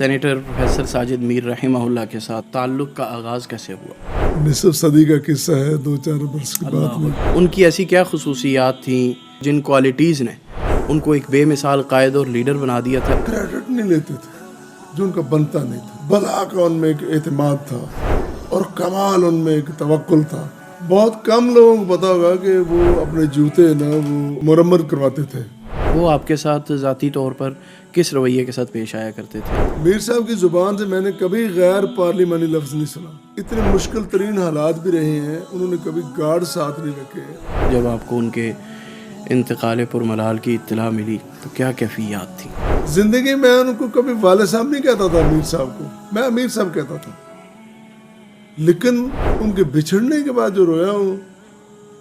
Senator professor Sajid میر رحمہ اللہ کے ساتھ تعلق کا آغاز کیسے ہوا؟ نصف صدی کا قصہ ہے، 2-4 برس کے بعد میں۔ ان کی ایسی کیا خصوصیات تھیں جن کوالٹیز نے ان کو ایک بے مثال قائد اور لیڈر بنا دیا تھا؟ کریڈٹ نہیں لیتے تھے جو ان کا بنتا نہیں تھا، بلا کا ان میں ایک اعتماد تھا اور کمال ان میں ایک توکل تھا۔ بہت کم لوگوں کو پتا ہوگا کہ وہ اپنے جوتے نا وہ مرمت کرواتے تھے۔ وہ آپ کے ساتھ ذاتی طور پر کس رویے کے ساتھ پیش آیا کرتے تھے؟ میر صاحب کی زبان سے میں نے کبھی غیر پارلیمانی لفظ نہیں سنا۔ اتنے مشکل ترین حالات بھی رہے ہیں، انہوں نے کبھی گارڈ ساتھ نہیں رکھے۔ جب آپ کو ان کے انتقال پرملال کی اطلاع ملی تو کیا کیفیات تھی؟ زندگی میں ان کو کبھی والد صاحب نہیں کہتا تھا، امیر صاحب کو میں امیر صاحب کہتا تھا، لیکن ان کے بچھڑنے کے بعد جو رویا ہوں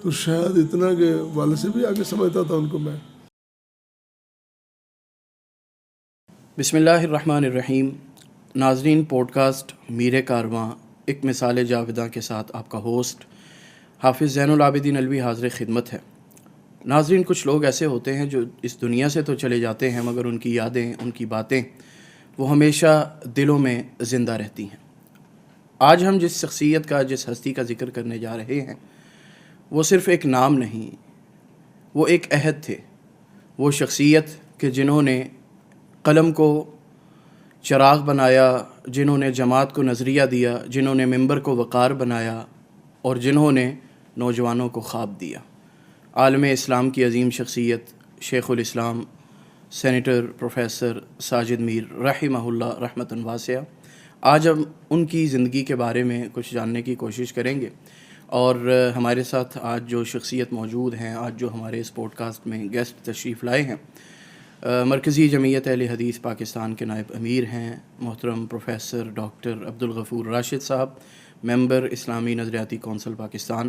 تو شاید اتنا کہ والد سے بھی آگے سمجھتا تھا ان کو میں۔ بسم اللہ الرحمن الرحیم۔ ناظرین، پوڈ کاسٹ میر کارواں ایک مثال جاوداں کے ساتھ آپ کا ہوسٹ حافظ زین العابدین علوی حاضر خدمت ہے۔ ناظرین، کچھ لوگ ایسے ہوتے ہیں جو اس دنیا سے تو چلے جاتے ہیں مگر ان کی یادیں، ان کی باتیں وہ ہمیشہ دلوں میں زندہ رہتی ہیں۔ آج ہم جس شخصیت کا، جس ہستی کا ذکر کرنے جا رہے ہیں وہ صرف ایک نام نہیں، وہ ایک عہد تھے۔ وہ شخصیت کہ جنہوں نے قلم کو چراغ بنایا، جنہوں نے جماعت کو نظریہ دیا، جنہوں نے ممبر کو وقار بنایا اور جنہوں نے نوجوانوں کو خواب دیا۔ عالم اسلام کی عظیم شخصیت شیخ الاسلام سینیٹر پروفیسر ساجد میر رحمہ اللہ رحمۃ واسعہ۔ آج ہم ان کی زندگی کے بارے میں کچھ جاننے کی کوشش کریں گے، اور ہمارے ساتھ آج جو شخصیت موجود ہیں، آج جو ہمارے اس پوڈ کاسٹ میں گیسٹ تشریف لائے ہیں، مرکزی جمعیت اہل حدیث پاکستان کے نائب امیر ہیں محترم پروفیسر ڈاکٹر عبدالغفور راشد صاحب، ممبر اسلامی نظریاتی کونسل پاکستان۔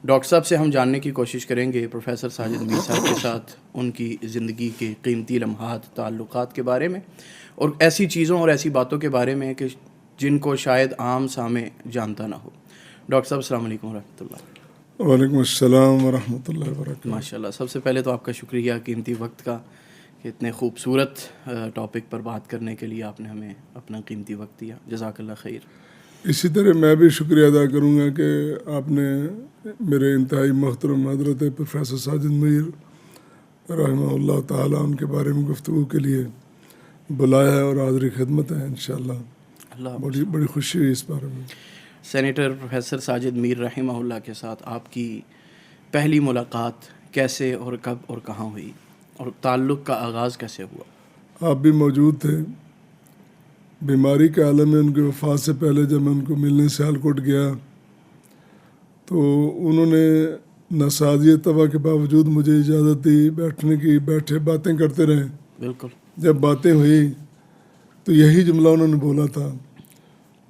ڈاکٹر صاحب سے ہم جاننے کی کوشش کریں گے پروفیسر ساجد میر صاحب کے ساتھ ان کی زندگی کے قیمتی لمحات، تعلقات کے بارے میں، اور ایسی چیزوں اور ایسی باتوں کے بارے میں کہ جن کو شاید عام سامع جانتا نہ ہو۔ ڈاکٹر صاحب السلام علیکم ورحمۃ اللہ۔ وعلیکم السلام ورحمۃ اللہ وبرکاتہ۔ ماشاء اللہ، سب سے پہلے تو آپ کا شکریہ قیمتی وقت کا کہ اتنے خوبصورت ٹاپک پر بات کرنے کے لیے آپ نے ہمیں اپنا قیمتی وقت دیا۔ جزاک اللہ خیر۔ اسی طرح میں بھی شکریہ ادا کروں گا کہ آپ نے میرے انتہائی محترم حضرت پروفیسر ساجد میر رحمہ اللہ تعالیٰ ان کے بارے میں گفتگو کے لیے بلایا ہے اور حاضری خدمت ہے انشاءاللہ۔ بڑی خوشی ہوئی اس بارے میں۔ سینیٹر پروفیسر ساجد میر رحمہ اللہ کے ساتھ آپ کی پہلی ملاقات کیسے اور کب اور کہاں ہوئی، اور تعلق کا آغاز کیسے ہوا؟ آپ بھی موجود تھے۔ بیماری کے عالم میں ان کی وفات سے پہلے جب میں ان کو ملنے سیالکوٹ گیا تو انہوں نے ناسازی طبع کے باوجود مجھے اجازت دی بیٹھنے کی، بیٹھے باتیں کرتے رہے۔ بالکل۔ جب باتیں ہوئی تو یہی جملہ انہوں نے بولا تھا،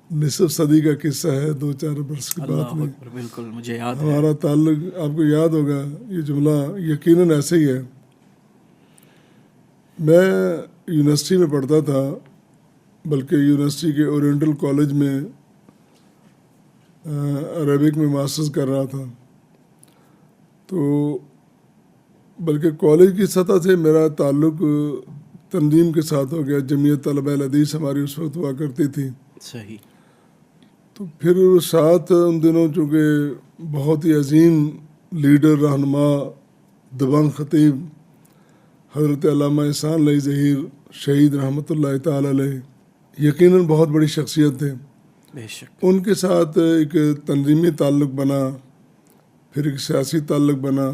نصف صدی کا قصہ ہے، 2-4 برس کے بعد میں۔ بالکل، مجھے یاد ہے ہمارا تعلق آپ کو یاد ہوگا، یہ جملہ یقیناً ایسے ہی ہے۔ میں یونیورسٹی میں پڑھتا تھا، بلکہ یونیورسٹی کے اورینٹل کالج میں عربک میں ماسٹرز کر رہا تھا، تو بلکہ کالج کی سطح سے میرا تعلق تنظیم کے ساتھ ہو گیا۔ جمعیت طلبہ الحدیث ہماری اس وقت ہوا کرتی تھی۔ صحیح۔ تو پھر ساتھ ان دنوں چونکہ بہت ہی عظیم لیڈر، رہنما، دبنگ خطیب حضرت علامہ احسان علیہ ظہیر شہید رحمۃ اللہ تعالی علیہ یقیناً بہت بڑی شخصیت تھے۔ بے شک۔ ان کے ساتھ ایک تنظیمی تعلق بنا، پھر ایک سیاسی تعلق بنا،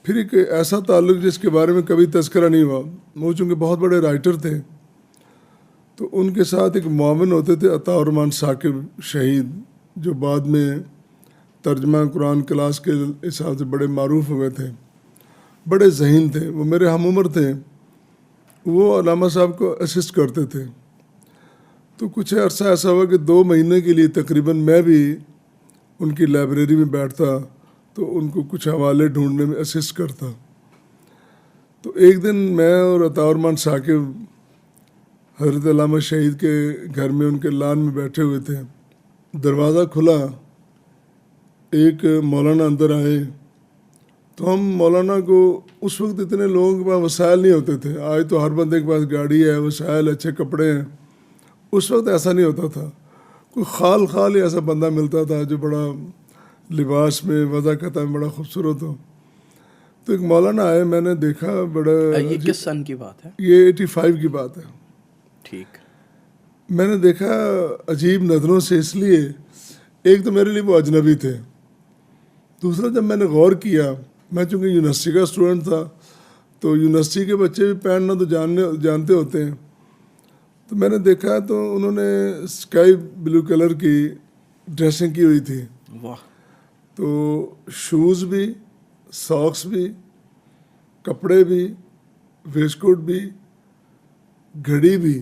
پھر ایک ایسا تعلق جس کے بارے میں کبھی تذکرہ نہیں ہوا۔ وہ چونکہ بہت بڑے رائٹر تھے تو ان کے ساتھ ایک معاون ہوتے تھے عطا الرحمن ثاقب شہید، جو بعد میں ترجمہ قرآن کلاس کے حساب سے بڑے معروف ہوئے تھے، بڑے ذہین تھے، وہ میرے ہم عمر تھے۔ وہ علامہ صاحب کو اسسٹ کرتے تھے۔ تو کچھ عرصہ ایسا ہوا کہ 2 مہینے کے لیے تقریباً میں بھی ان کی لائبریری میں بیٹھتا تو ان کو کچھ حوالے ڈھونڈنے میں اسسٹ کرتا۔ تو ایک دن میں اور عطا الرحمن ثاقب حضرت علامہ شہید کے گھر میں ان کے لان میں بیٹھے ہوئے تھے۔ دروازہ کھلا، ایک مولانا اندر آئے تو ہم مولانا کو، اس وقت اتنے لوگوں کے پاس وسائل نہیں ہوتے تھے، آج تو ہر بندے کے پاس گاڑی ہے، وسائل، اچھے کپڑے ہیں، اس وقت ایسا نہیں ہوتا تھا. کوئی خال ہی ایسا بندہ ملتا تھا جو بڑا لباس میں وضاحت میں بڑا خوبصورت ہو. تو ایک مولانا آئے, میں نے دیکھا بڑا. یہ کس سن کی بات ہے؟ یہ 85 کی بات ہے. ٹھیک. میں نے دیکھا عجیب نظروں سے, اس لیے ایک تو میرے لیے وہ اجنبی تھے, دوسرا جب میں نے غور کیا, میں چونکہ یونیورسٹی کا اسٹوڈنٹ تھا تو یونیورسٹی کے بچے بھی پہننا تو جانتے ہوتے ہیں. تو میں نے دیکھا تو انہوں نے اسکائی بلو کلر کی ڈریسنگ کی ہوئی تھی. واہ. تو شوز بھی, ساکس بھی, کپڑے بھی, ویسٹ کوٹ بھی, گھڑی بھی,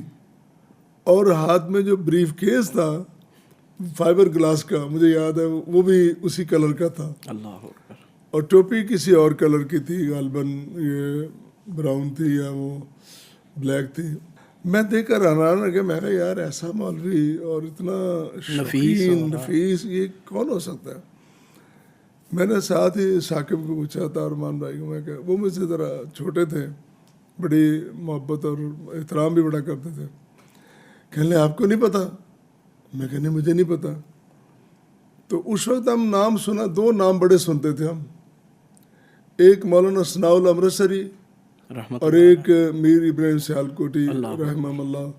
اور ہاتھ میں جو بریف کیس تھا فائبر گلاس کا, مجھے یاد ہے وہ بھی اسی کلر کا تھا. اللہ اکبر. اور ٹوپی کسی اور کلر کی تھی, غالباً یہ براؤن تھی یا وہ بلیک تھی. میں دیکھ کر حیران رہ گیا. میں کہا یار ایسا مولوی اور اتنا شوقین نفیس یہ کون ہو سکتا ہے. میں نے ساتھ ہی ثاقب کو پوچھا تھا, ارمان بھائی کو. میں کہا وہ مجھ سے ذرا چھوٹے تھے, بڑی محبت اور احترام بھی بڑا کرتے تھے. کہنے لیں آپ کو نہیں پتا؟ میں کہنے مجھے نہیں پتا. تو اس وقت ہم نام سنا, 2 نام بڑے سنتے تھے ہم, ایک مولانا ثناء الامرتسری اور ایک میر ابراہیم سیالکوٹی رحمہ اللہ.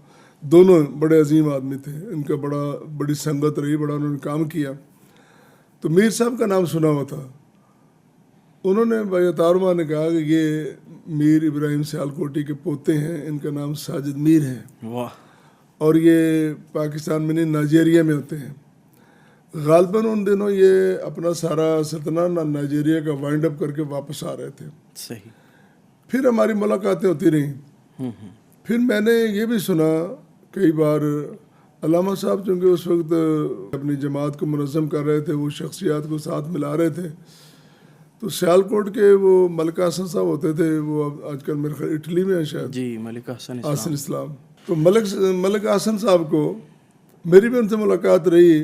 دونوں بڑے عظیم آدمی تھے, ان کا بڑی سنگت رہی, بڑا انہوں نے کام کیا. تو میر صاحب کا نام سنا ہوا تھا. انہوں نے بھائی تارما نے کہا کہ یہ میر ابراہیم سیالکوٹی کے پوتے ہیں, ان کا نام ساجد میر ہے. واہ. اور یہ پاکستان میں نہیں, نائجیریا میں ہوتے ہیں. غالباً ان دنوں یہ اپنا سارا سلطنت نائجیریا کا وائنڈ اپ کر کے واپس آ رہے تھے. صحیح. پھر ہماری ملاقاتیں ہوتی رہیں. پھر میں نے یہ بھی سنا کئی بار, علامہ صاحب چونکہ اس وقت اپنی جماعت کو منظم کر رہے تھے, وہ شخصیات کو ساتھ ملا رہے تھے. تو سیالکوٹ کے وہ ملک حسن صاحب ہوتے تھے, وہ آج کل میرے خیال اٹلی میں ہیں شاید. جی, ملک حسن اسلام. تو ملک حسن صاحب کو میری بھی ان سے ملاقات رہی.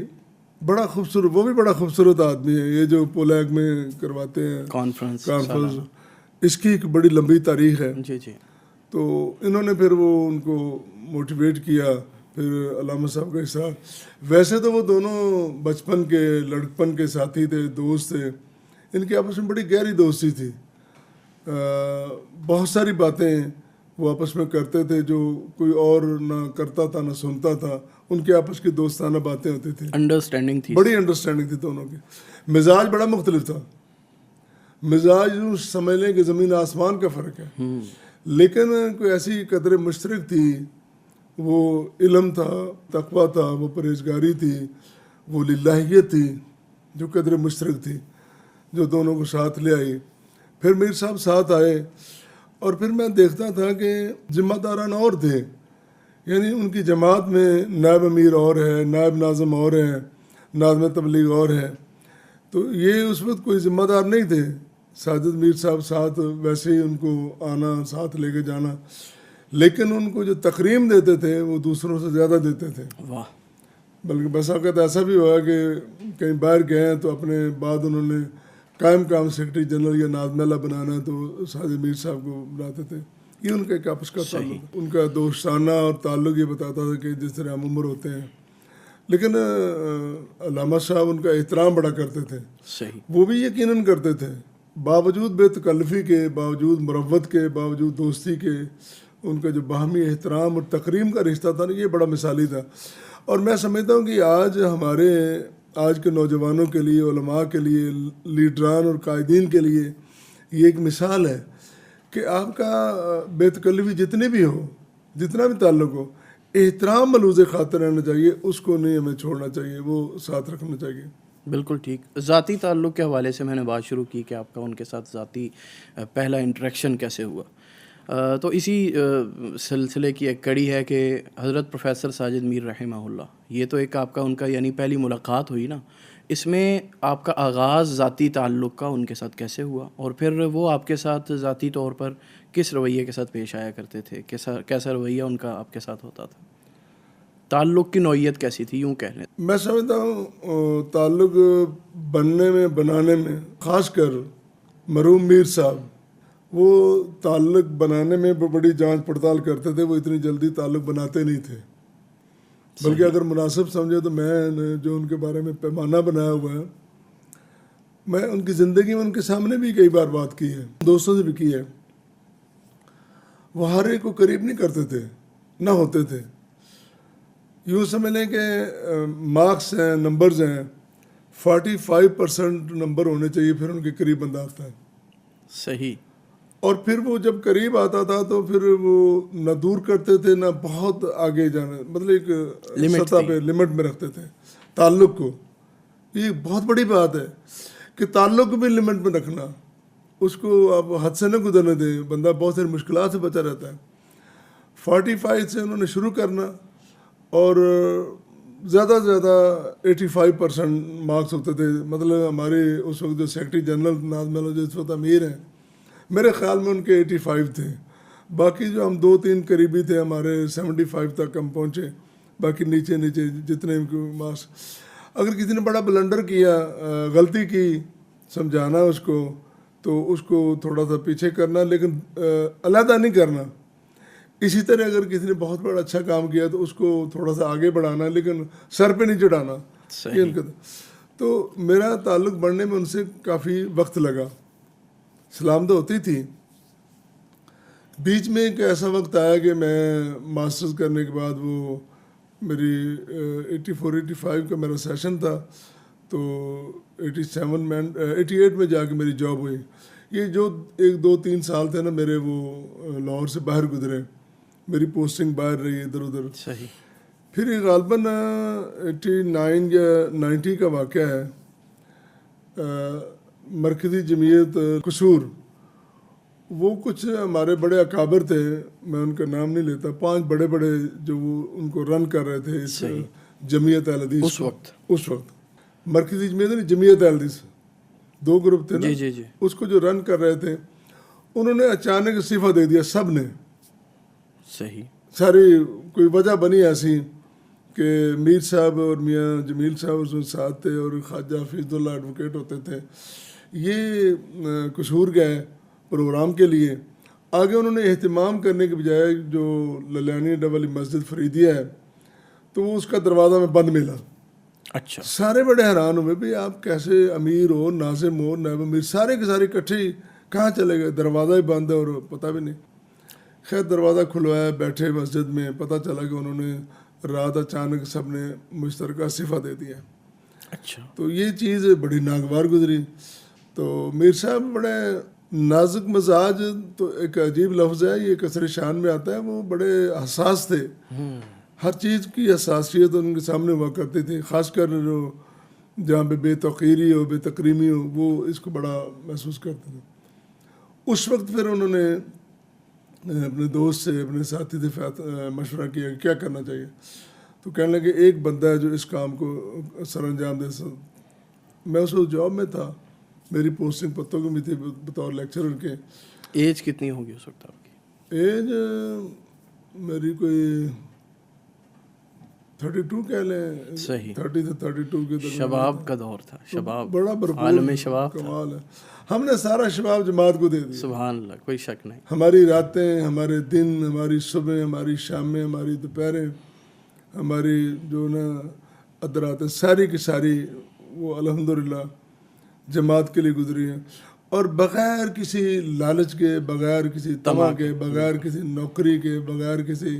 بڑا خوبصورت, وہ بھی بڑا خوبصورت آدمی ہے. یہ جو پولیک میں کرواتے ہیں کانفرنس, اس کی ایک بڑی لمبی تاریخ ہے. جی جی. تو انہوں نے پھر وہ ان کو موٹیویٹ کیا. پھر علامہ صاحب کا حصہ. ویسے تو وہ دونوں بچپن کے لڑکپن کے ساتھی تھے, دوست تھے. ان کی آپس میں بڑی گہری دوستی تھی. بہت ساری باتیں وہ آپس میں کرتے تھے جو کوئی اور نہ کرتا تھا نہ سنتا تھا. ان کے آپس کی دوستانہ باتیں ہوتی تھیں, انڈرسٹینڈنگ تھی, بڑی انڈرسٹینڈنگ تھی دونوں کی. مزاج بڑا مختلف تھا. مزاج سمجھ لیں کہ زمین آسمان کا فرق ہے, لیکن کوئی ایسی قدر مشترک تھی. وہ علم تھا, تقویٰ تھا, وہ پرہیزگاری تھی, وہ للہیت تھی, جو قدر مشترک تھی جو دونوں کو ساتھ لے آئی. پھر میر صاحب ساتھ آئے, اور پھر میں دیکھتا تھا کہ ذمہ داران اور تھے. یعنی ان کی جماعت میں نائب امیر اور ہے, نائب ناظم اور ہیں, ناظم تبلیغ اور ہے. تو یہ اس وقت کوئی ذمہ دار نہیں تھے. ساجد میر صاحب ساتھ ویسے ہی ان کو آنا, ساتھ لے کے جانا, لیکن ان کو جو تقریم دیتے تھے وہ دوسروں سے زیادہ دیتے تھے. واہ. بلکہ بس اوقات ایسا بھی ہوا کہ کہیں باہر گئے ہیں تو اپنے بعد انہوں نے قائم سیکرٹری جنرل یا ناظم اللہ بنانا ہے تو ساجد میر صاحب کو بلاتے تھے. یہ ان کا ایک آپس کا تعلق, ان کا دوستانہ اور تعلق یہ بتاتا تھا کہ جس طرح ہم عمر ہوتے ہیں. لیکن علامہ صاحب ان کا احترام بڑا کرتے تھے. صحیح. وہ بھی یقیناً کرتے تھے, باوجود بے تکلفی کے, باوجود مروت کے, باوجود دوستی کے, ان کا جو باہمی احترام اور تکریم کا رشتہ تھا نا, یہ بڑا مثالی تھا. اور میں سمجھتا ہوں کہ آج کے نوجوانوں کے لیے, علماء کے لیے, لیڈران اور قائدین کے لیے یہ ایک مثال ہے کہ آپ کا بے تکلفی جتنی بھی ہو, جتنا بھی تعلق ہو, احترام ملوز خاطر رہنا چاہیے. اس کو نہیں ہمیں چھوڑنا چاہیے, وہ ساتھ رکھنا چاہیے. بالکل ٹھیک. ذاتی تعلق کے حوالے سے میں نے بات شروع کی کہ آپ کا ان کے ساتھ ذاتی پہلا انٹریکشن کیسے ہوا. تو اسی سلسلے کی ایک کڑی ہے کہ حضرت پروفیسر ساجد میر رحمہ اللہ, یہ تو ایک آپ کا ان کا یعنی پہلی ملاقات ہوئی نا, اس میں آپ کا آغاز ذاتی تعلق کا ان کے ساتھ کیسے ہوا, اور پھر وہ آپ کے ساتھ ذاتی طور پر کس رویے کے ساتھ پیش آیا کرتے تھے, کیسا رویہ ان کا آپ کے ساتھ ہوتا تھا, تعلق کی نوعیت کیسی تھی, یوں کہہ لیں. میں سمجھتا ہوں تعلق بنانے میں خاص کر مرحوم میر صاحب وہ تعلق بنانے میں بڑی جانچ پڑتال کرتے تھے. وہ اتنی جلدی تعلق بناتے نہیں تھے. بلکہ اگر مناسب سمجھے تو میں نے جو ان کے بارے میں پیمانہ بنایا ہوا ہے، میں ان کی زندگی میں ان کے سامنے بھی کئی بار بات کی ہے، دوستوں سے بھی کی ہے. وہ ہر ایک کو قریب نہیں کرتے تھے، نہ ہوتے تھے. یوں سمجھ لیں کہ مارکس ہیں، نمبرز ہیں، 45% نمبر ہونے چاہیے پھر ان کے قریب بندہ آتا ہے. صحیح. اور پھر وہ جب قریب آتا تھا تو پھر وہ نہ دور کرتے تھے نہ بہت آگے جانا، مطلب ایک سطح پہ لمٹ میں رکھتے تھے تعلق کو. یہ بہت بڑی بات ہے کہ تعلق کو بھی لمٹ میں رکھنا، اس کو آپ حد سے نہ گزرنے دیں، بندہ بہت ساری مشکلات سے بچا رہتا ہے. 45 سے انہوں نے شروع کرنا اور زیادہ سے زیادہ 85% مارکس ہوتے تھے. مطلب ہمارے اس وقت جو سیکرٹری جنرل ناظم اللہ جو اس وقت امیر ہیں، میرے خیال میں ان کے 85 تھے. باقی جو ہم 2-3 قریبی تھے ہمارے 75 تک ہم پہنچے. باقی نیچے نیچے جتنے مارکس، اگر کسی نے بڑا بلنڈر کیا، غلطی کی، سمجھانا اس کو تھوڑا سا پیچھے کرنا، لیکن علیحدہ نہیں کرنا. اسی طرح اگر کسی نے بہت بڑا اچھا کام کیا تو اس کو تھوڑا سا آگے بڑھانا، لیکن سر پہ نہیں چڑھانا. یہ ان کا تو میرا تعلق بڑھنے میں ان سے کافی وقت لگا. سلام تو ہوتی تھی. بیچ میں ایک ایسا وقت آیا کہ میں ماسٹرز کرنے کے بعد وہ میری 84-85 کا میرا سیشن تھا، تو 88 میں جا کے میری جاب ہوئی. یہ جو 1-2-3 سال تھے نا میرے، وہ لاہور سے باہر گزرے، میری پوسٹنگ باہر رہی ادھر ادھر. صحیح. پھر یہ غالباً 89 یا 90 کا واقعہ ہے. مرکزی جمعیت قصور، وہ کچھ ہمارے بڑے اکابر تھے، میں ان کا نام نہیں لیتا، 5 بڑے بڑے جو وہ ان کو رن کر رہے تھے اس جمعیت اہل حدیث اس وقت مرکزی جمعیت نہیں، جمعیت اہل حدیث، 2 گروپ تھے نا. اس کو جو رن کر رہے تھے انہوں نے اچانک استعفیٰ دے دیا سب نے. صحیح. ساری کوئی وجہ بنی ایسی کہ میر صاحب اور میاں جمیل صاحب اس میں ساتھ تھے اور خواجہ حفیظ اللہ ایڈوکیٹ ہوتے تھے. یہ قصور گئے پروگرام کے لیے. آگے انہوں نے اہتمام کرنے کے بجائے جو للیانی ڈبل مسجد فریدیہ ہے تو وہ اس کا دروازہ میں بند ملا. اچھا. سارے بڑے حیران ہوئے، بھئی آپ کیسے امیر ہو، ناظم ہو، نائب امیر، سارے کے سارے اکٹھے کہاں چلے گئے؟ دروازہ ہی بند ہے اور پتہ بھی نہیں. خیر دروازہ کھلوایا، بیٹھے مسجد میں، پتہ چلا کہ انہوں نے رات اچانک سب نے مشترکہ استعفیٰ دے دیا. اچھا. تو یہ چیز بڑی ناگوار گزری. تو میر صاحب بڑے نازک مزاج، تو ایک عجیب لفظ ہے یہ، کثر شان میں آتا ہے، وہ بڑے حساس تھے. ہر چیز کی حساسیت ان کے سامنے ہوا کرتی تھی، خاص کر جو جہاں پہ بے توقیری ہو، بے تکریمی ہو، وہ اس کو بڑا محسوس کرتے تھے. اس وقت پھر انہوں نے اپنے دوست سے، اپنے ساتھی سے مشورہ کیا کہ کیا کرنا چاہیے. تو کہنے لگے ایک بندہ ہے جو اس کام کو سر انجام دے سکتا. میں اس وقت جاب میں تھا، میری پوسٹنگ پتوں کی بھی تھی بطور لیکچرر کے. ایج کتنی ہوگی اس وقت آپ کی؟ ایج میری کوئی 32 کہہ لیں. صحیح. 30 سے 32 کے درمیان. شباب کا دور تھا. شباب بڑا بھرپور عالم شباب کمال ہے. ہم نے سارا شباب جماعت کو دے دیا. سبحان اللہ، کوئی شک نہیں. ہماری راتیں، ہمارے دن، ہماری صبح، ہماری شامیں، ہماری دوپہریں، ہماری جو نا ادراتیں، ساری کی ساری وہ الحمدللہ جماعت کے لیے گزری ہیں. اور بغیر کسی لالچ کے، بغیر کسی طمع کے، بغیر کسی نوکری کے، بغیر کسی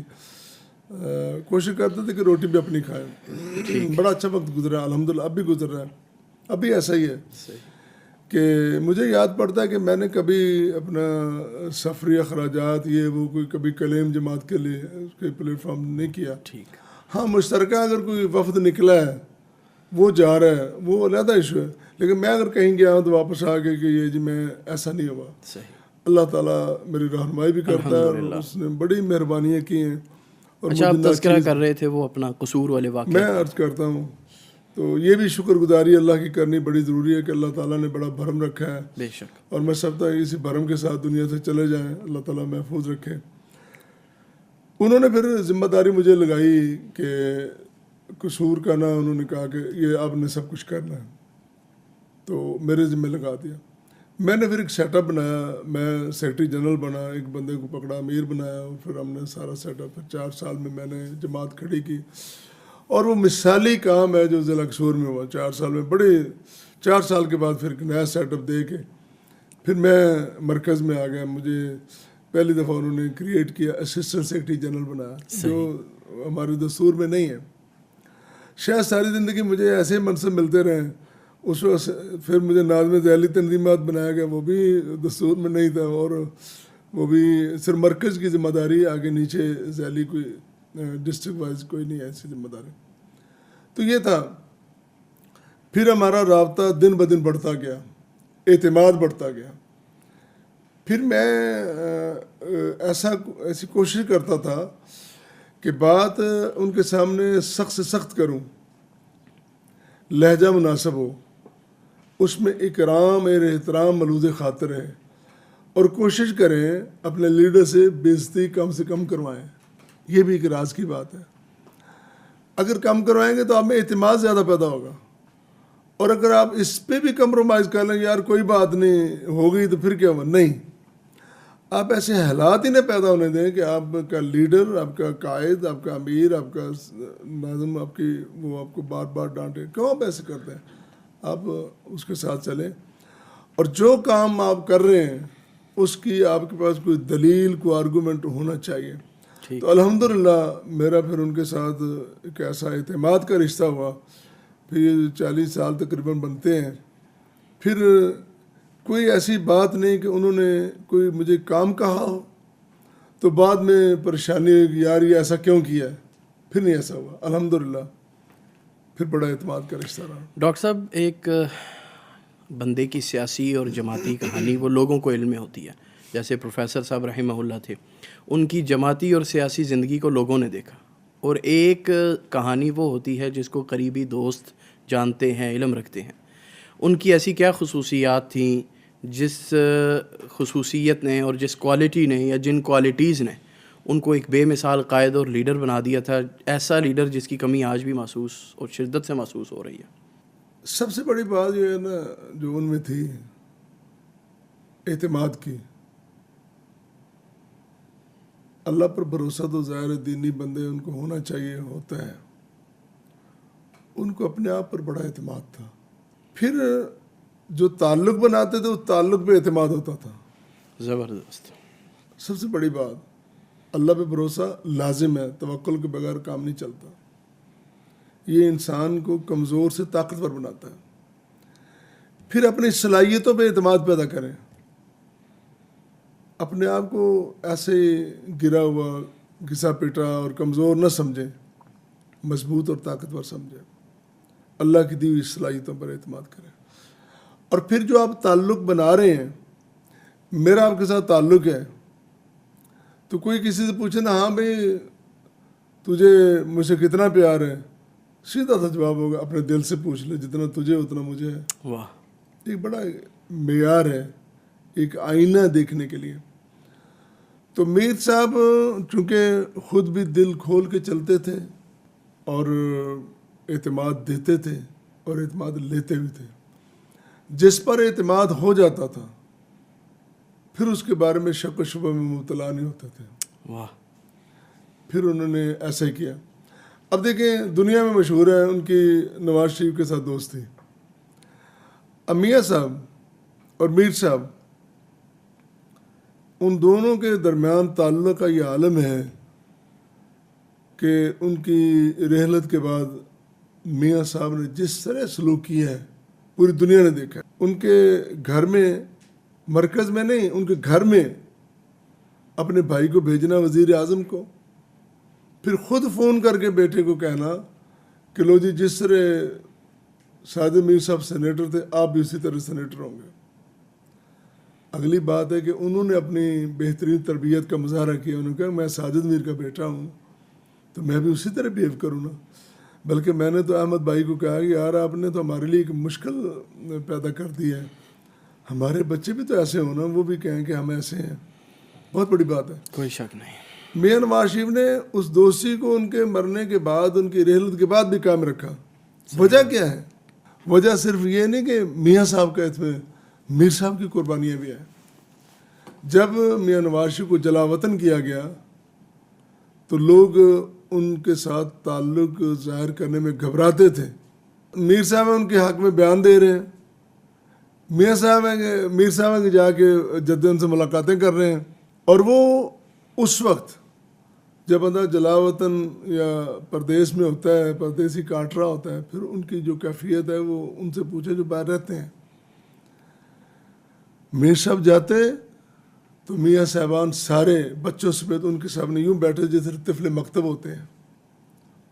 کوشش کرتے تھے کہ روٹی بھی اپنی کھائیں. بڑا اچھا وقت گزرا الحمدللہ. اب بھی گزر رہا ہے، اب بھی ایسا ہی ہے. کہ مجھے یاد پڑتا ہے کہ میں نے کبھی اپنا سفری اخراجات یہ وہ کوئی کبھی کلیم جماعت کے لیے اس کے پلیٹ فارم نہیں کیا. ہاں مشترکہ اگر کوئی وفد نکلا ہے وہ جا رہا ہے وہ علیحدہ ایشو ہے، لیکن میں اگر کہیں گیا ہوں تو واپس آ کے کہ یہ جی میں ایسا نہیں ہوا. اللہ تعالیٰ میری رہنمائی بھی کرتا ہے اور اس نے بڑی مہربانیاں کی ہیں. اور اچھا، آپ تذکرہ کر رہے تھے وہ اپنا قصور والے واقعہ. میں عرض کرتا ہوں تو یہ بھی شکر گزاری اللہ کی کرنی بڑی ضروری ہے کہ اللہ تعالیٰ نے بڑا بھرم رکھا ہے. بے شک. اور میں سمجھتا ہوں اسی بھرم کے ساتھ دنیا سے چلے جائیں، اللہ تعالیٰ محفوظ رکھے. انہوں نے پھر ذمہ داری مجھے لگائی کہ قصور کا نا، انہوں نے کہا کہ یہ آپ نے سب کچھ کرنا ہے، تو میرے ذمہ لگا دیا. میں نے پھر ایک سیٹ اپ بنایا، میں سیکرٹری جنرل بنا، ایک بندے کو پکڑا، امیر بنایا، اور پھر ہم نے سارا سیٹ اپ 4 سال میں نے جماعت کھڑی کی. اور وہ مثالی کام ہے جو ضلع قصور میں ہوا 4 سال میں. بڑے 4 سال کے بعد پھر نیا سیٹ اپ دے کے پھر میں مرکز میں آ گیا. مجھے پہلی دفعہ انہوں نے کریٹ کیا اسسٹنٹ سیکرٹری جنرل بنایا, جو ہمارے دستور میں نہیں ہے. شاید ساری زندگی مجھے ایسے منصب ملتے رہے. اس وقت پھر مجھے ناظم ذیلی تنظیمات بنایا گیا, وہ بھی دستور میں نہیں تھا, اور وہ بھی صرف مرکز کی ذمہ داری, آگے نیچے ذیلی کوئی ڈسٹرکٹ وائز کوئی نہیں ہے ایسی ذمہ داری. تو یہ تھا. پھر ہمارا رابطہ دن بدن بڑھتا گیا, اعتماد بڑھتا گیا. پھر میں ایسی کوشش کرتا تھا کہ بات ان کے سامنے سخت سے سخت کروں, لہجہ مناسب ہو, اس میں اکرام اور احترام ملوز خاطر ہے, اور کوشش کریں اپنے لیڈر سے بےعزتی کم سے کم کروائیں. یہ بھی ایک راز کی بات ہے. اگر کم کروائیں گے تو آپ میں اعتماد زیادہ پیدا ہوگا, اور اگر آپ اس پہ بھی کمپرومائز کر لیں یار کوئی بات نہیں ہو گئی تو پھر کیا ہوا, نہیں, آپ ایسے حالات ہی نہ پیدا ہونے دیں کہ آپ کا لیڈر, آپ کا قائد, آپ کا امیر, آپ کا ناظم وہ آپ کو بار بار ڈانٹے. کیوں آپ ایسے کرتے ہیں؟ آپ اس کے ساتھ چلیں, اور جو کام آپ کر رہے ہیں اس کی آپ کے پاس کوئی دلیل, کوئی آرگومنٹ ہونا چاہیے. تو الحمدللہ میرا پھر ان کے ساتھ ایک ایسا اعتماد کا رشتہ ہوا. پھر 40 سال تقریباً بنتے ہیں. پھر کوئی ایسی بات نہیں کہ انہوں نے کوئی مجھے کام کہا ہو تو بعد میں پریشانی ہوئی کہ یار یہ ایسا کیوں کیا ہے. پھر نہیں ایسا ہوا الحمدللہ. پھر بڑا اعتماد کا رشتہ رہا. ڈاکٹر صاحب, ایک بندے کی سیاسی اور جماعتی کہانی وہ لوگوں کو علم میں ہوتی ہے. جیسے پروفیسر صاحب رحمہ اللہ تھے, ان کی جماعتی اور سیاسی زندگی کو لوگوں نے دیکھا, اور ایک کہانی وہ ہوتی ہے جس کو قریبی دوست جانتے ہیں, علم رکھتے ہیں. ان کی ایسی کیا خصوصیات تھیں جس خصوصیت نے اور جس کوالٹی نے یا جن کوالٹیز نے ان کو ایک بے مثال قائد اور لیڈر بنا دیا تھا, ایسا لیڈر جس کی کمی آج بھی محسوس اور شدت سے محسوس ہو رہی ہے؟ سب سے بڑی بات جو ہے نا, جو ان میں تھی اعتماد کی. اللہ پر بھروسہ تو ظاہر دینی بندے ان کو ہونا چاہیے, ہوتا ہے. ان کو اپنے آپ پر بڑا اعتماد تھا. پھر جو تعلق بناتے تھے اس تعلق پہ اعتماد ہوتا تھا. زبردست. سب سے بڑی بات, اللہ پہ بھروسہ لازم ہے, توکل کے بغیر کام نہیں چلتا. یہ انسان کو کمزور سے طاقتور بناتا ہے. پھر اپنی صلاحیتوں پہ اعتماد پیدا کریں. اپنے آپ کو ایسے گرا ہوا, گھسا پیٹا اور کمزور نہ سمجھیں, مضبوط اور طاقتور سمجھیں. اللہ کی دی ہوئی صلاحیتوں پر اعتماد کریں. اور پھر جو آپ تعلق بنا رہے ہیں, میرا آپ کے ساتھ تعلق ہے, تو کوئی کسی سے پوچھے نا, ہاں بھائی تجھے مجھ سے کتنا پیار ہے, سیدھا سا جواب ہوگا اپنے دل سے پوچھ لے, جتنا تجھے اتنا مجھے ہے. واہ. ایک بڑا معیار ہے, ایک آئینہ دیکھنے کے لیے. تو میر صاحب چونکہ خود بھی دل کھول کے چلتے تھے اور اعتماد دیتے تھے اور اعتماد لیتے بھی تھے. جس پر اعتماد ہو جاتا تھا پھر اس کے بارے میں شک و شبہ میں مبتلا نہیں ہوتے تھے. واہ. پھر انہوں نے ایسا ہی کیا. اب دیکھیں دنیا میں مشہور ہے ان کی نواز شریف کے ساتھ دوستی. میاں صاحب اور میر صاحب, ان دونوں کے درمیان تعلق کا یہ عالم ہے کہ ان کی رحلت کے بعد میاں صاحب نے جس طرح سلوک کیا ہے پوری دنیا نے دیکھا. ان کے گھر میں, مرکز میں نہیں, ان کے گھر میں اپنے بھائی کو بھیجنا وزیر اعظم کو, پھر خود فون کر کے بیٹے کو کہنا کہ لو جی جس طرح ساجد میر صاحب سینیٹر تھے آپ بھی اسی طرح سینیٹر ہوں گے. اگلی بات ہے کہ انہوں نے اپنی بہترین تربیت کا مظاہرہ کیا. انہوں نے کہا میں ساجد میر کا بیٹا ہوں تو میں بھی اسی طرح بیہیو کروں نا. بلکہ میں نے تو احمد بھائی کو کہا کہ یار آپ نے تو ہمارے لیے ایک مشکل پیدا کر دی ہے, ہمارے بچے بھی تو ایسے ہوں نا, وہ بھی کہیں کہ ہم ایسے ہیں. بہت بڑی بات ہے, کوئی شک نہیں. میاں نواز شریف نے اس دوستی کو ان کے مرنے کے بعد, ان کی رحلت کے بعد بھی قائم رکھا. وجہ کیا ہے؟ وجہ صرف یہ نہیں کہ میاں صاحب کا اس میں میر صاحب کی قربانیاں بھی ہیں. جب میاں نواز شریف کو جلا وطن کیا گیا تو لوگ ان کے ساتھ تعلق ظاہر کرنے میں گھبراتے تھے. میر صاحب ان کے حق میں بیان دے رہے ہیں, میر صاحب کے جا کے جد ان سے ملاقاتیں کر رہے ہیں, اور وہ اس وقت جب بندہ جلا وطن یا پردیس میں ہوتا ہے, پردیسی کاٹ رہا ہوتا ہے, پھر ان کی جو کیفیت ہے وہ ان سے پوچھے جو باہر رہتے ہیں. میر صاحب جاتے تو میاں صاحبان سارے بچوں سمیت ان کے سامنے یوں بیٹھے جیسے طفل مکتب ہوتے ہیں.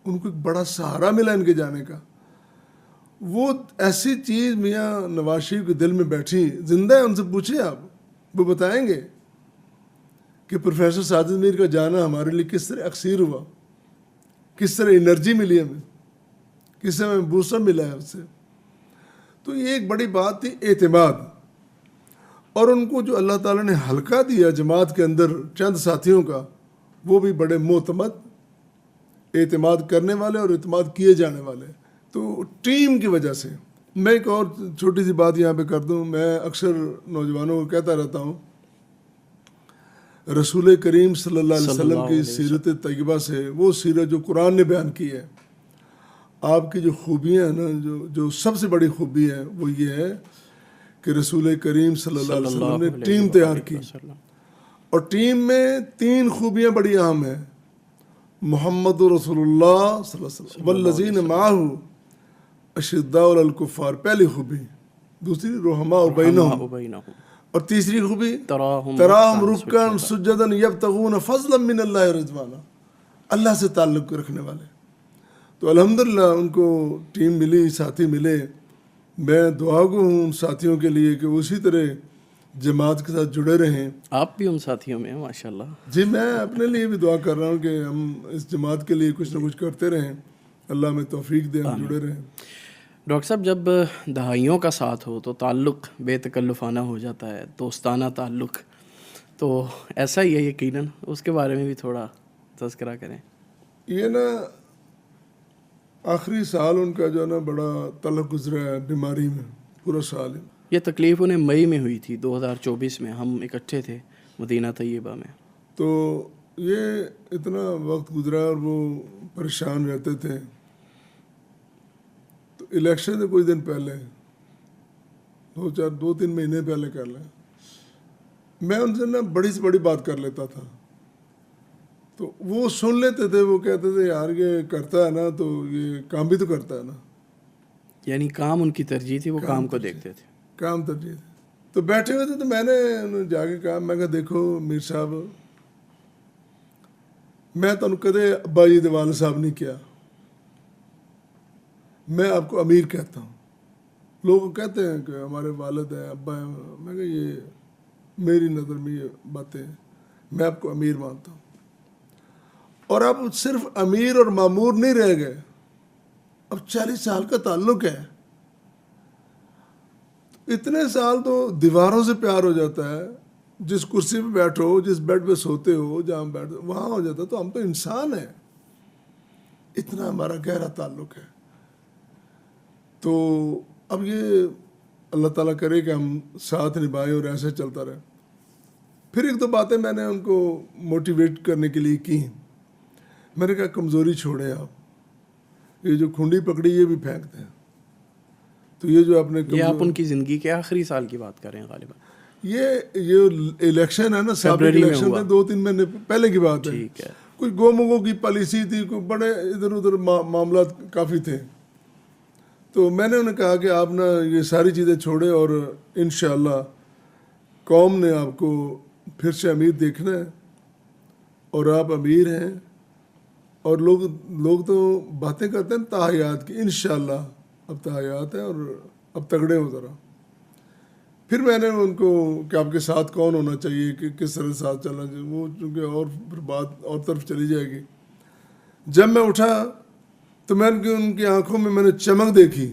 ان کو ایک بڑا سہارا ملا ان کے جانے کا. وہ ایسی چیز میاں نواز شریف کے دل میں بیٹھی, زندہ ہے, ان سے پوچھیں آپ, وہ بتائیں گے کہ پروفیسر ساجد میر کا جانا ہمارے لیے کس طرح اکسیر ہوا, کس طرح انرجی ملی ہمیں, کس طرح ہمیں بوسٹر ملا ہے اس سے. تو یہ ایک بڑی بات تھی, اعتماد. اور ان کو جو اللہ تعالیٰ نے حلقہ دیا جماعت کے اندر چند ساتھیوں کا, وہ بھی بڑے معتمد, اعتماد کرنے والے اور اعتماد کیے جانے والے. تو ٹیم کی وجہ سے میں ایک اور چھوٹی سی بات یہاں پہ کر دوں. میں اکثر نوجوانوں کو کہتا رہتا ہوں, رسول کریم صلی اللہ علیہ وسلم کی سیرت طیبہ سے, وہ سیرت جو قرآن نے بیان کی ہے, آپ کی جو خوبیاں ہیں نا, جو سب سے بڑی خوبی ہے وہ یہ ہے کہ رسول کریم صلی اللہ علیہ وسلم نے ٹیم تیار کی, اور ٹیم میں 3 خوبیاں بڑی اہم ہیں. محمد رسول اللہ صلی اللہ علیہ وسلم والذین معہ اشداء علی الکفار, پہلی خوبی. دوسری رحماء بینہم, اور تیسری خوبی تراہم رکعا سجدا یبتغون فضلا من اللہ رضوانا, اللہ سے تعلق رکھنے والے. تو الحمدللہ ان کو ٹیم ملی, ساتھی ملے. میں دعا گو ہوں ان ساتھیوں کے لیے کہ وہ اسی طرح جماعت کے ساتھ جڑے رہیں. آپ بھی ان ساتھیوں میں ہیں ماشاءاللہ. جی, میں اپنے لیے بھی دعا کر رہا ہوں کہ ہم اس جماعت کے لیے کچھ نہ کچھ کرتے رہیں, اللہ میں توفیق دے, ہم جڑے رہیں. ڈاکٹر صاحب, جب دہائیوں کا ساتھ ہو تو تعلق بے تکلفانہ ہو جاتا ہے, دوستانہ تعلق, تو ایسا ہی ہے یقیناً. اس کے بارے میں بھی تھوڑا تذکرہ کریں. یہ نا آخری سال ان کا جو ہے نا بڑا تلخ گزرا ہے بیماری میں, پورا سال. یہ تکلیف انہیں مئی میں ہوئی تھی 2024 میں, ہم اکٹھے تھے مدینہ طیبہ میں. تو یہ اتنا وقت گزرا اور وہ پریشان رہتے تھے. تو الیکشن سے کچھ دن پہلے, 2-3 مہینے پہلے کر لیں, میں ان سے نا بڑی سے بڑی بات کر لیتا تھا. تو وہ سن لیتے تھے, وہ کہتے تھے یار یہ کرتا ہے نا تو یہ کام بھی تو کرتا ہے نا. یعنی کام ان کی ترجیح تھی, وہ کام کو دیکھتے تھے, کام ترجیح تھی. تو بیٹھے ہوئے تھے, تو میں نے جا کے کہا, میں کہا دیکھو میر صاحب, میں تو کدے ابا جی دے والد صاحب نہیں کیا, میں آپ کو امیر کہتا ہوں. لوگ کہتے ہیں کہ ہمارے والد ہیں, ابا ہیں. میں کہا یہ میری نظر میں یہ باتیں, میں آپ کو امیر مانتا ہوں. اور آپ صرف امیر اور مامور نہیں رہ گئے, اب 40 سال کا تعلق ہے. اتنے سال تو دیواروں سے پیار ہو جاتا ہے, جس کرسی پہ بیٹھو, جس بیڈ پہ سوتے ہو, جہاں بیٹھو وہاں ہو جاتا ہے. تو ہم تو انسان ہیں, اتنا ہمارا گہرا تعلق ہے. تو اب یہ اللہ تعالیٰ کرے کہ ہم ساتھ نبھائیں اور ایسے چلتا رہے. پھر 1-2 باتیں میں نے ان کو موٹیویٹ کرنے کے لیے کی. میں نے کہا کمزوری چھوڑیں آپ, یہ جو کھنڈی پکڑی یہ بھی پھینکتے ہیں. تو یہ جو یہ آپ ان کی زندگی کے آخری سال کی بات کر رہے ہیں غالباً. یہ الیکشن ہے نا, سابق الیکشن میں 2-3 مہینے پہلے کی بات ہے. ٹھیک ہے. کوئی گومگو کی پالیسی تھی, کوئی بڑے ادھر ادھر معاملات کافی تھے. تو میں نے انہیں کہا کہ آپ نا یہ ساری چیزیں چھوڑیں, اور انشاءاللہ قوم نے آپ کو پھر سے امیر دیکھنا ہے, اور آپ امیر ہیں. اور لوگ تو باتیں کرتے ہیں تحیات کی, انشاءاللہ اب تحیات ہیں, اور اب تگڑے ہو ذرا. پھر میں نے ان کو کہ آپ کے ساتھ کون ہونا چاہیے, کہ کس طرح ساتھ چلنا چاہیے, وہ چونکہ اور پھر بات اور طرف چلی جائے گی. جب میں اٹھا تو میں ان کی آنکھوں میں نے چمک دیکھی.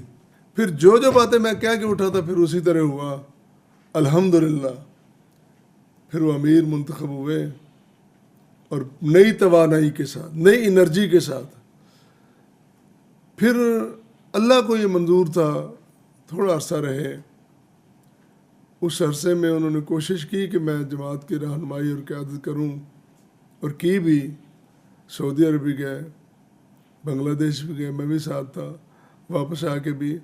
پھر جو باتیں میں کہہ کے اٹھا تھا پھر اسی طرح ہوا, الحمدللہ. پھر وہ امیر منتخب ہوئے, اور نئی توانائی کے ساتھ, نئی انرجی کے ساتھ. پھر اللہ کو یہ منظور تھا تھوڑا عرصہ رہے. اس عرصے میں انہوں نے کوشش کی کہ میں جماعت کی رہنمائی اور قیادت کروں, اور کی بھی. سعودی عرب بھی گئے, بنگلہ دیش بھی گئے, میں بھی ساتھ تھا. واپس آ کے بھی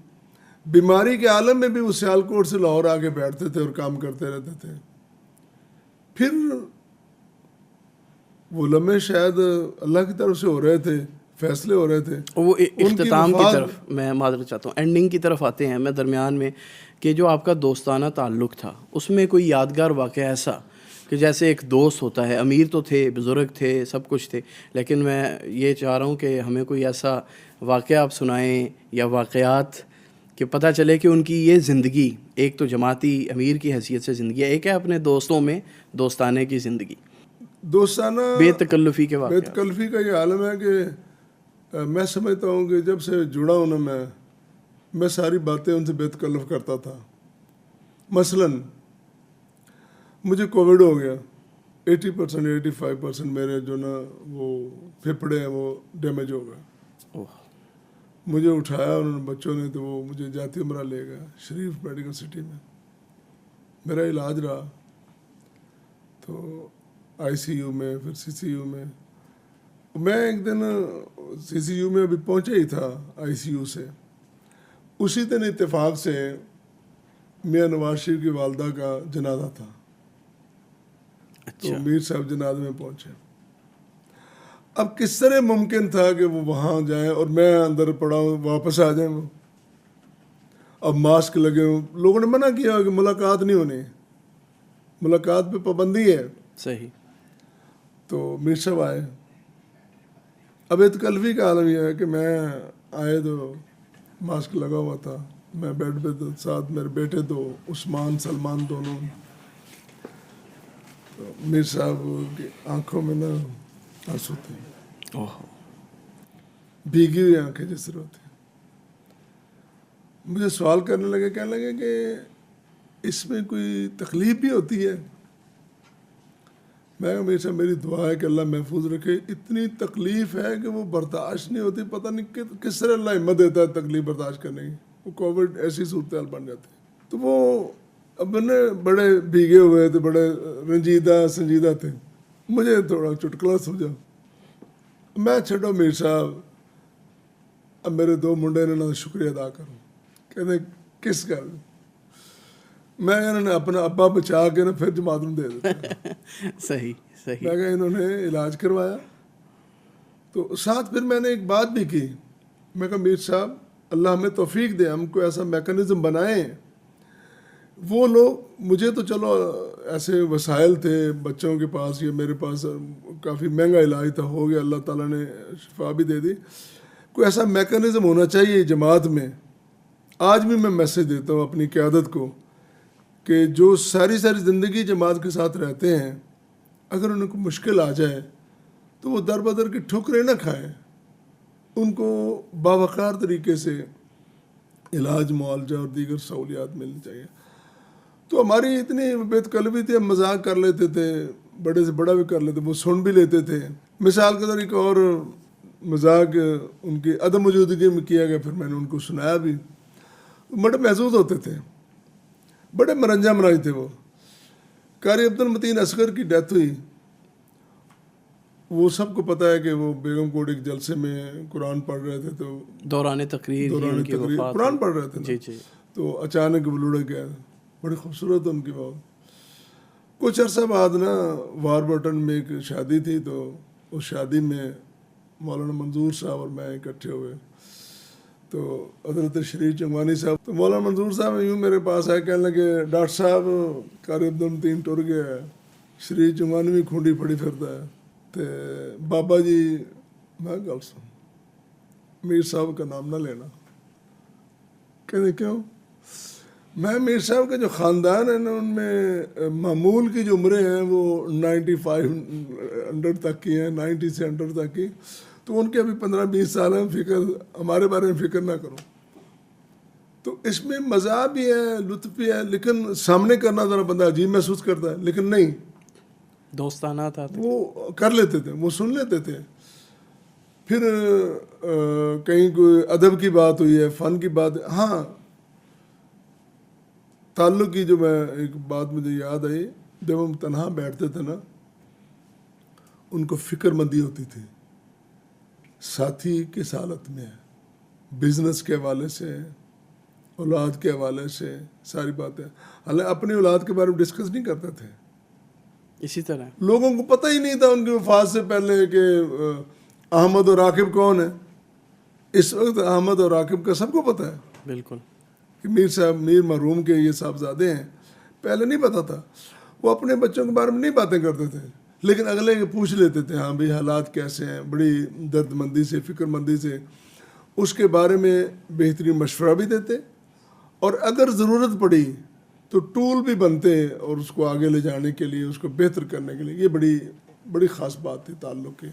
بیماری کے عالم میں بھی وہ سیالکوٹ سے لاہور آ کے بیٹھتے تھے اور کام کرتے رہتے تھے. پھر وہ لمحے شاید اللہ کی طرف سے ہو رہے تھے, فیصلے ہو رہے تھے. وہ اختتام کی طرف میں معذرت چاہتا ہوں, اینڈنگ کی طرف آتے ہیں. میں درمیان میں کہ جو آپ کا دوستانہ تعلق تھا اس میں کوئی یادگار واقعہ ایسا کہ جیسے ایک دوست ہوتا ہے, امیر تو تھے, بزرگ تھے, سب کچھ تھے, لیکن میں یہ چاہ رہا ہوں کہ ہمیں کوئی ایسا واقعہ آپ سنائیں یا واقعات کہ پتہ چلے کہ ان کی یہ زندگی ایک تو جماعتی امیر کی حیثیت سے زندگی ہے, ایک ہے اپنے دوستوں میں دوستانے کی زندگی, دوستانہ بے تکلفی کے واقعات. بے تکلفی کا یہ عالم ہے کہ میں سمجھتا ہوں کہ جب سے جڑا ہوں نا میں ساری باتیں ان سے بے تکلف کرتا تھا. مثلاً مجھے کووڈ ہو گیا, 80% 85% میرے جو نا وہ پھپھڑے ہیں وہ ڈیمیج ہو گئے. مجھے اٹھایا انہوں نے, بچوں نے, تو وہ مجھے جاتی عمرہ لے گیا شریف میڈیکل سٹی میں. میرا علاج رہا تو آئی سی یو میں, پھر سی سی یو میں. میں ایک دن سی سی یو میں ابھی پہنچا ہی تھا آئی سی یو سے, اسی دن اتفاق سے میاں نواز شریف کی والدہ کا جنازہ تھا. تو میر صاحب جنازے میں پہنچے. اب کس طرح ممکن تھا کہ وہ وہاں جائیں اور میں اندر پڑا ہوں, واپس آ جائیں وہ. اب ماسک لگے ہوں, لوگوں نے منع کیا کہ ملاقات نہیں ہونی, ملاقات پہ پابندی ہے. صحیح. تو میر صاحب آئے. اب اتکلفی کا عالم یہ ہے کہ میں آئے تو ماسک لگا ہوا تھا, میں بیڈ پہ تو ساتھ میرے بیٹے تو عثمان سلمان دونوں. تو میر صاحب کی آنکھوں میں نا آنسو تھے, بھیگی ہوئی آنکھیں جس طرح ہوتی. مجھے سوال کرنے لگے, کہنے لگے کہ اس میں کوئی تکلیف بھی ہوتی ہے. میں ہمیشہ میری دعا ہے کہ اللہ محفوظ رکھے. اتنی تکلیف ہے کہ وہ برداشت نہیں ہوتی, پتہ نہیں کس طرح اللہ ہمت دیتا ہے تکلیف برداشت کرنے کی. وہ کووڈ ایسی صورتحال بن جاتی ہے. تو وہ اب نے بڑے بھیگے ہوئے تھے, بڑے رنجیدہ سنجیدہ تھے. مجھے تھوڑا چٹکلا سمجھا. میں چھڈو میر صاحب, اب میرے 2 منڈے نے نا شکریہ ادا کروں. کہتے کس کا؟ میں انہوں نے اپنا ابا بچا کے نا پھر جماعت میں دے دیتا. صحیح صحیح. میں کہا انہوں نے علاج کروایا. تو ساتھ پھر میں نے ایک بات بھی کی. میں کہا میر صاحب اللہ ہمیں توفیق دے, ہم کو ایسا میکانزم بنائیں. وہ لوگ مجھے تو چلو ایسے وسائل تھے بچوں کے پاس, یا میرے پاس کافی مہنگا علاج تھا, ہو گیا, اللہ تعالیٰ نے شفا بھی دے دی. کوئی ایسا میکانزم ہونا چاہیے جماعت میں. آج بھی میں میسج دیتا ہوں اپنی قیادت کو کہ جو ساری زندگی جماعت کے ساتھ رہتے ہیں, اگر ان کو مشکل آ جائے تو وہ در بدر کی ٹھوکریں نہ کھائیں, ان کو باوقار طریقے سے علاج معالجہ اور دیگر سہولیات ملنی چاہیے. تو ہماری اتنی بے تکلفی تھی, ہم مذاق کر لیتے تھے, بڑے سے بڑا بھی کر لیتے, وہ سن بھی لیتے تھے. مثال کے طور ایک اور مذاق ان کی عدم موجودگی میں کیا گیا, پھر میں نے ان کو سنایا بھی. بڑے محظوظ ہوتے تھے, بڑے مرنجا مرائی تھے. وہ قاری عبد المتین اصغر کی ڈیتھ ہوئی. وہ سب کو پتہ ہے کہ وہ بیگم کوٹ ایک جلسے میں قرآن پڑھ رہے تھے, تو دوران تقریر قرآن پڑھ رہے تھے نا, تو اچانک وہ لڑک گیا. بڑی خوبصورت ان کی بات. کچھ عرصہ بعد نا واربٹن میں ایک شادی تھی, تو اس شادی میں مولانا منظور صاحب اور میں اکٹھے ہوئے. تو حضرت شریف چنگوانی صاحب, تو مولانا منظور صاحب یوں میرے پاس آئے, کہنے لگے ڈاکٹر صاحب قاری عبد المتین ٹر گیا ہے, شریف چنگوانی بھی کھونڈی پھڑی پھرتا ہے, تے بابا جی. میں گل سن, میر صاحب کا نام نہ لینا. کہتے کیوں؟ میں میر صاحب کا جو خاندان ہے نا, ان میں معمول کی جو عمریں ہیں وہ 95 انڈر تک کی ہیں, 90 سے انڈر تک کی. تو ان کے ابھی 15-20 سال ہیں, فکر ہمارے بارے میں فکر نہ کرو. تو اس میں مزہ بھی ہے, لطف بھی ہے, لیکن سامنے کرنا ذرا بندہ عجیب محسوس کرتا ہے. لیکن نہیں, دوستانہ تھا, وہ کر لیتے تھے, وہ سن لیتے تھے. پھر کہیں کوئی ادب کی بات ہوئی ہے, فن کی بات. ہاں, تعلق کی جو میں ایک بات مجھے یاد آئی, جب ہم تنہا بیٹھتے تھے نا, ان کو فکر مندی ہوتی تھی. ساتھی کس حالت میں ہے، بزنس کے حوالے سے، اولاد کے حوالے سے، ساری باتیں. حالانکہ اپنی اولاد کے بارے میں ڈسکس نہیں کرتے تھے. اسی طرح لوگوں کو پتہ ہی نہیں تھا ان کی وفات سے پہلے کہ احمد اور عاقب کون ہے. اس وقت احمد اور عاقب کا سب کو پتہ ہے بالکل. کہ میر محروم کے یہ صاحبزادے ہیں. پہلے نہیں پتہ تھا. وہ اپنے بچوں کے بارے میں نہیں باتیں کرتے تھے، لیکن اگلے پوچھ لیتے تھے ہاں بھئی حالات کیسے ہیں، بڑی درد مندی سے، فکر مندی سے اس کے بارے میں بہترین مشورہ بھی دیتے، اور اگر ضرورت پڑی تو ٹول بھی بنتے اور اس کو آگے لے جانے کے لیے، اس کو بہتر کرنے کے لیے. یہ بڑی خاص بات تھی تعلق کی.